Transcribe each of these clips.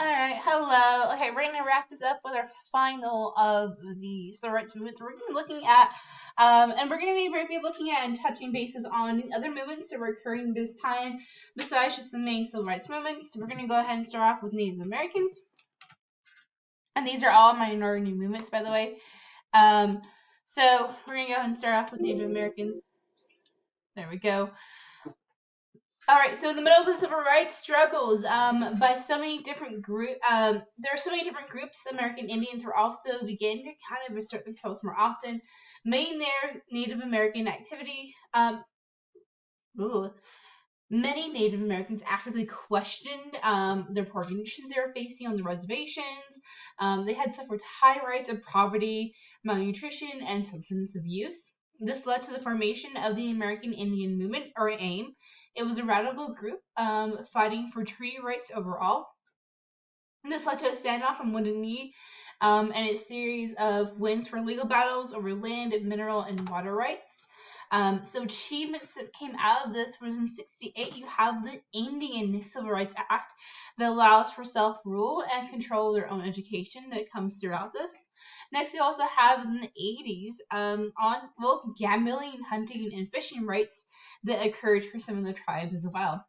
Alright, hello. Okay, we're going to wrap this up with our final of the civil rights movements. We're going to be looking at, and we're going to be briefly looking at and touching bases on other movements that were occurring this time besides just the main civil rights movements. We're going to go ahead and start off with Native Americans. And these are all minority movements, by the way. So we're going to go ahead and start off with Native Americans. There we go. All right, so in the middle of the civil rights struggles, by so many different groups, there are so many different groups. American Indians were also beginning to kind of assert themselves more often, making their Native American activity. Many Native Americans actively questioned their poor conditions they were facing on the reservations. They had suffered high rates of poverty, malnutrition, and substance abuse. This led to the formation of the American Indian Movement, or AIM. It was a radical group fighting for treaty rights overall. This led to a standoff on Wounded Knee and a series of wins for legal battles over land, mineral, and water rights. So achievements that came out of this was in 1968, you have the Indian Civil Rights Act that allows for self-rule and control of their own education that comes throughout this. Next, you also have in the 1980s gambling, hunting, and fishing rights that occurred for some of the tribes as well.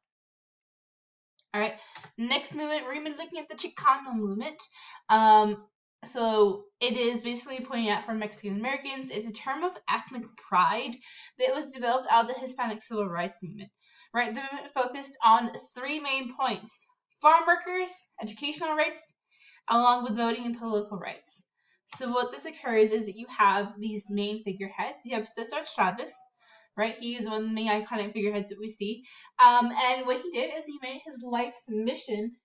All right, next movement, we're going to be looking at the Chicana Movement. So it is basically pointing out for Mexican Americans. It's a term of ethnic pride that was developed out of the Hispanic Civil Rights Movement. Right, the movement focused on three main points: farm workers, educational rights, along with voting and political rights. So what this occurs is that you have these main figureheads. You have Cesar Chavez, right? He is one of the main iconic figureheads that we see. And what he did is he made his life's mission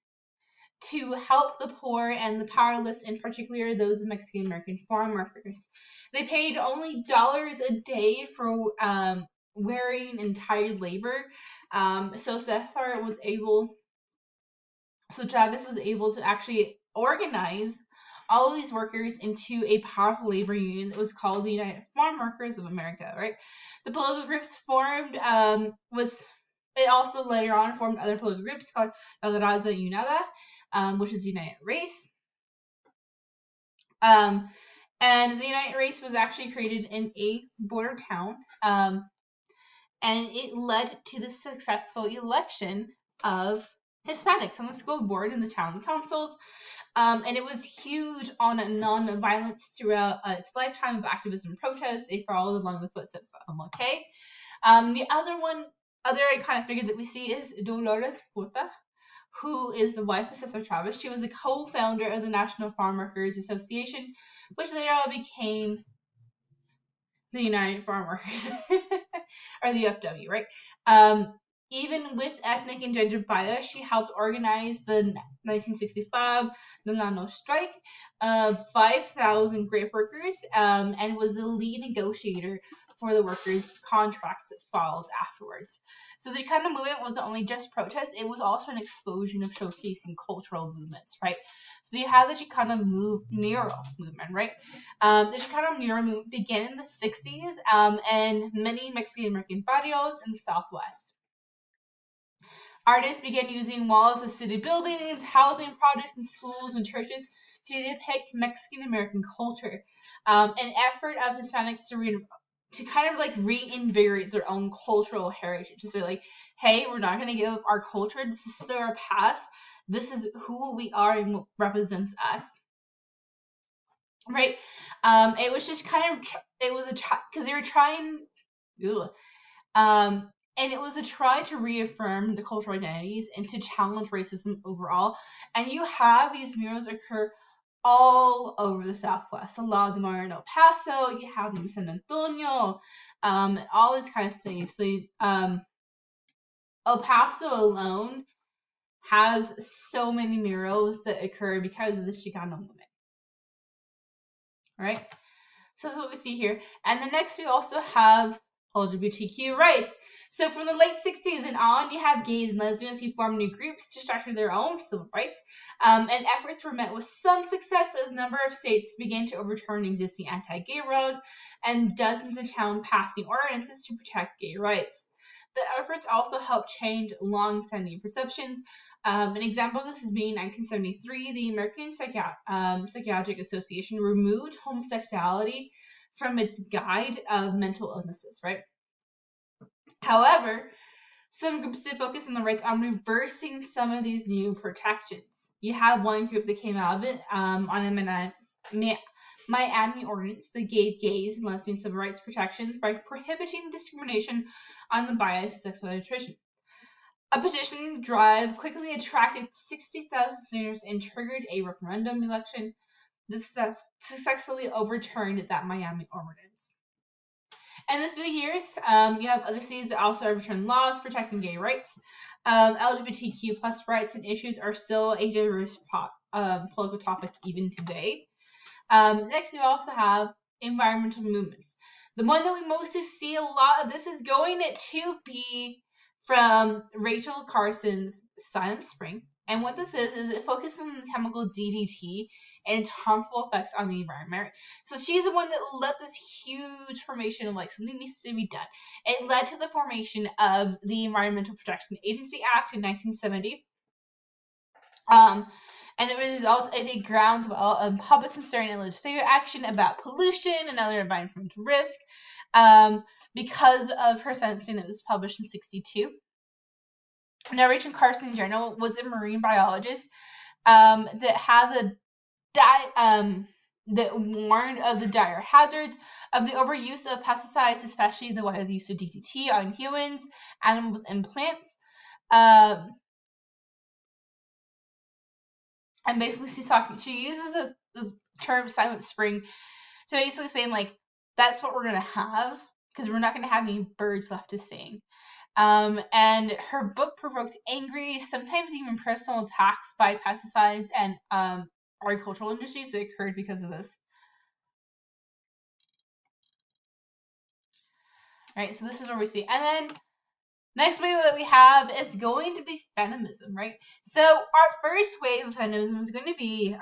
to help the poor and the powerless, in particular those Mexican American farm workers. They paid only $1 a day for wearing and tired labor. So Chavez was able to actually organize all of these workers into a powerful labor union that was called the United Farm Workers of America, right? The political groups formed it also later on formed other political groups called La Raza Unida, which is United Race. And the United Race was actually created in a border town, and it led to the successful election of Hispanics on the school board and the town councils. And it was huge on non-violence throughout its lifetime of activism and protest. It followed along the footsteps of MLK. The other iconic figure that we see is Dolores Porta, who is the wife of Cesar Chavez. She was the co-founder of the National Farm Workers Association, which later on became the United Farm Workers, or the UFW, right? Even with ethnic and gender bias, she helped organize the 1965 Milano strike of 5,000 grape workers, and was the lead negotiator for the workers' contracts that followed afterwards. So the Chicana movement wasn't only just protest, it was also an explosion of showcasing cultural movements, right? So you have the Chicana mural movement, right? The Chicana mural movement began in the 60s and many Mexican American barrios in the Southwest. Artists began using walls of city buildings, housing projects, and schools and churches to depict Mexican American culture. An effort of Hispanics to kind of like reinvigorate their own cultural heritage, to say like, hey, we're not going to give up our culture. This is still our past. This is who we are and what represents us. Right? It was just kind of, it was because they were trying, and it was a try to reaffirm the cultural identities and to challenge racism overall. And you have these murals occur all over the Southwest. A lot of them are in El Paso. You have them in San Antonio, all this kind of stuff. So El Paso alone has so many murals that occur because of the Chicana movement. All right? So that's what we see here. And then next we also have LGBTQ rights. So from the late 60s and on, you have gays and lesbians who formed new groups to structure their own civil rights. And efforts were met with some success as a number of states began to overturn existing anti-gay laws and dozens of towns passing ordinances to protect gay rights. The efforts also helped change long-standing perceptions. An example of this is being in 1973, the American Psychiatric Association removed homosexuality from its guide of mental illnesses, right? However, some groups did focus on the rights on reversing some of these new protections. You have one group that came out of it on a Miami ordinance that gave gays and lesbian civil rights protections by prohibiting discrimination on the bias of sexual orientation. A petition drive quickly attracted 60,000 signatures and triggered a referendum election. This successfully overturned that Miami ordinance. In a few years, you have other cities that also overturned laws protecting gay rights. LGBTQ plus rights and issues are still a diverse political topic even today. Next, we also have environmental movements. The one that we mostly see a lot of this is going to be from Rachel Carson's Silent Spring. And what this is it focuses on the chemical DDT and its harmful effects on the environment. So she's the one that led this huge formation of like something needs to be done. It led to the formation of the Environmental Protection Agency Act in 1970. And it was a result of a groundswell of public concern and legislative action about pollution and other environmental risk because of her sentencing that was published in 1962. Now, Rachel Carson in general was a marine biologist that had that warned of the dire hazards of the overuse of pesticides, especially the widely use of DDT on humans, animals, and plants. And basically, she uses the term Silent Spring to basically saying, like, that's what we're going to have because we're not going to have any birds left to sing. And her book provoked angry, sometimes even personal attacks by pesticides and agricultural industries that occurred because of this. Right, so this is what we see. And then next wave that we have is going to be feminism, right? So our first wave of feminism is going to be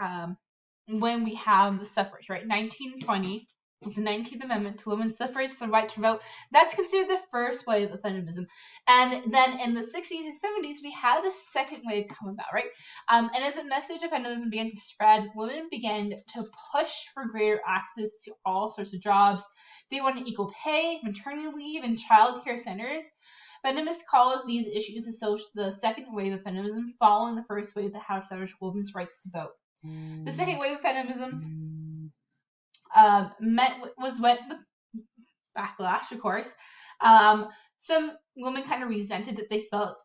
when we have the suffrage, right? 1920, with the 19th Amendment to women's suffrage, the right to vote. That's considered the first wave of feminism. And then in the 60s and 70s, we had the second wave come about, right? And as a message of feminism began to spread, women began to push for greater access to all sorts of jobs. They wanted equal pay, maternity leave, and child care centers. Feminists calls these issues the second wave of feminism, following the first wave that had established women's rights to vote. The second wave of feminism met with backlash, of course. Some women kind of resented that they felt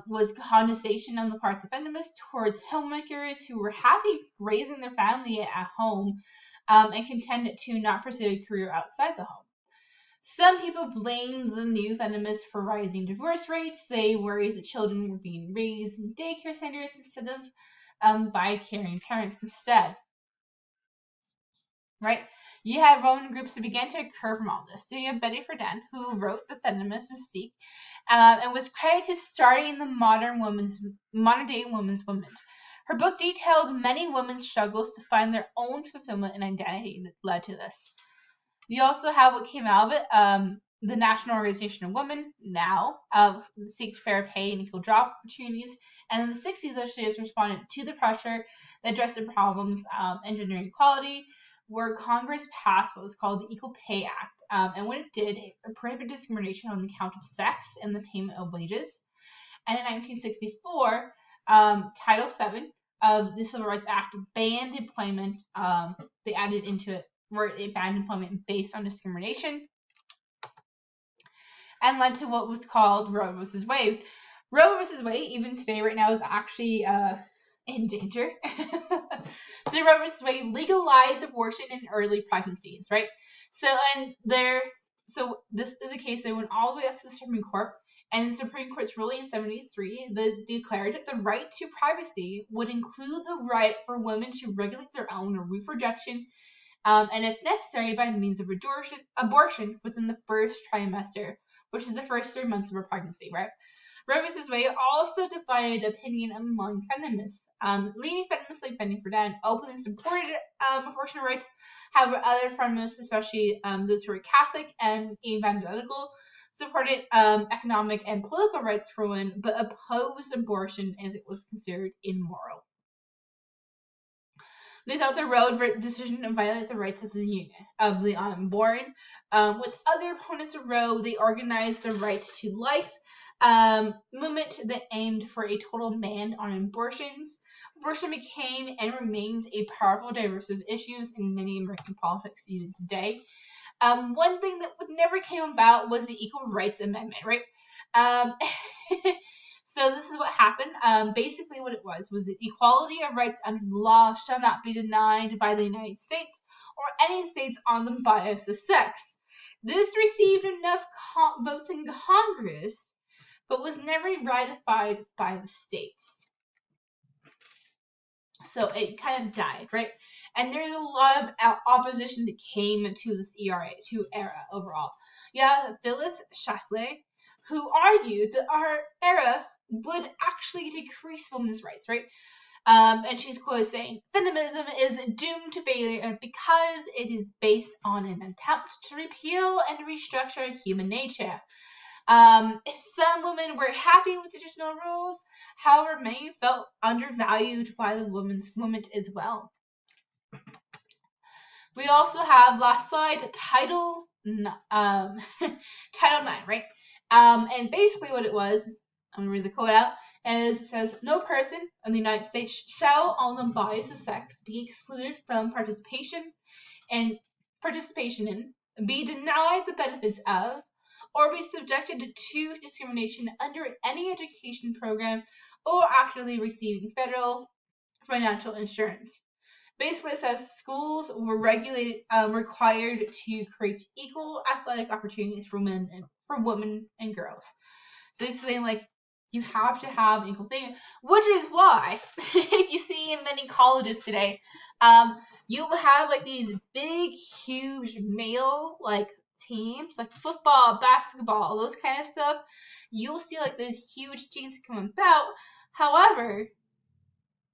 was condescension on the parts of feminists towards homemakers who were happy raising their family at home and content to not pursue a career outside the home. Some people blamed the new feminists for rising divorce rates. They worried that children were being raised in daycare centers instead of by caring parents instead. Right? You have women groups that began to occur from all this. So you have Betty Friedan, who wrote The Feminist Mystique, and was credited to starting the modern day women's movement. Her book details many women's struggles to find their own fulfillment and identity that led to this. We also have what came out of it, the National Organization of Women, now, seeks fair pay and equal job opportunities. And in the 60s, legislators responded to the pressure that addressed the problems in gender equality, where Congress passed what was called the Equal Pay Act. And what it did, it prohibited discrimination on the count of sex in the payment of wages. And in 1964, Title VII of the Civil Rights Act banned employment. They added into it where it banned employment based on discrimination and led to what was called Roe v. Wade. Roe v. Wade, even today, right now, is actually in danger. So Roe v. Wade legalized abortion in early pregnancies, right? So this is a case that went all the way up to the Supreme Court, and the Supreme Court's ruling in 1973 that declared that the right to privacy would include the right for women to regulate their own reproduction, and if necessary, by means of abortion within the first trimester, which is the first 3 months of a pregnancy, right? Roe v. Wade also divided opinion among feminists. Leading feminists like Betty Friedan openly supported abortion rights. However, other feminists, especially those who were Catholic and evangelical, supported economic and political rights for women, but opposed abortion as it was considered immoral. They thought the Roe decision violated the rights of the unborn. With other opponents of Roe, they organized the Right to Life movement that aimed for a total ban on abortions. Abortion became and remains a powerful, diverse of issues in many American politics even today. One thing that would never came about was the Equal Rights Amendment, right? So this is what happened. Basically what it was that equality of rights under the law shall not be denied by the United States or any states on the bias of sex. This received enough votes in Congress, but was never ratified by the states. So it kind of died, right? And there's a lot of opposition that came into this era overall. Yeah, Phyllis Schlafly, who argued that our era would actually decrease women's rights, right? And she's quoted saying, "Feminism is doomed to failure because it is based on an attempt to repeal and restructure human nature. Some women were happy with traditional rules, however, many felt undervalued by the women's movement as well." We also have, last slide, Title 9, right? And basically what it was, I'm going to read the quote out, is it says, "No person in the United States shall, on the basis of sex, be excluded from participation in, be denied the benefits of, or be subjected to discrimination under any education program or actively receiving federal financial insurance." Basically, it says schools were required to create equal athletic opportunities for women and girls. So it's saying like you have to have an equal thing, which is why if you see in many colleges today, you will have like these big, huge male like teams, like football, basketball, those kind of stuff. You'll see like these huge teams come about. However,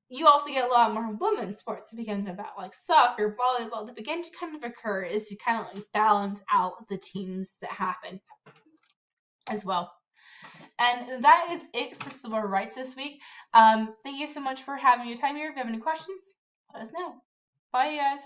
you also get a lot more women's sports that begin about like soccer, volleyball, that begin to kind of occur is to kind of like balance out the teams that happen as well. And that is it for civil rights this week. Thank you so much for having your time here. If you have any questions, let us know. Bye, you guys.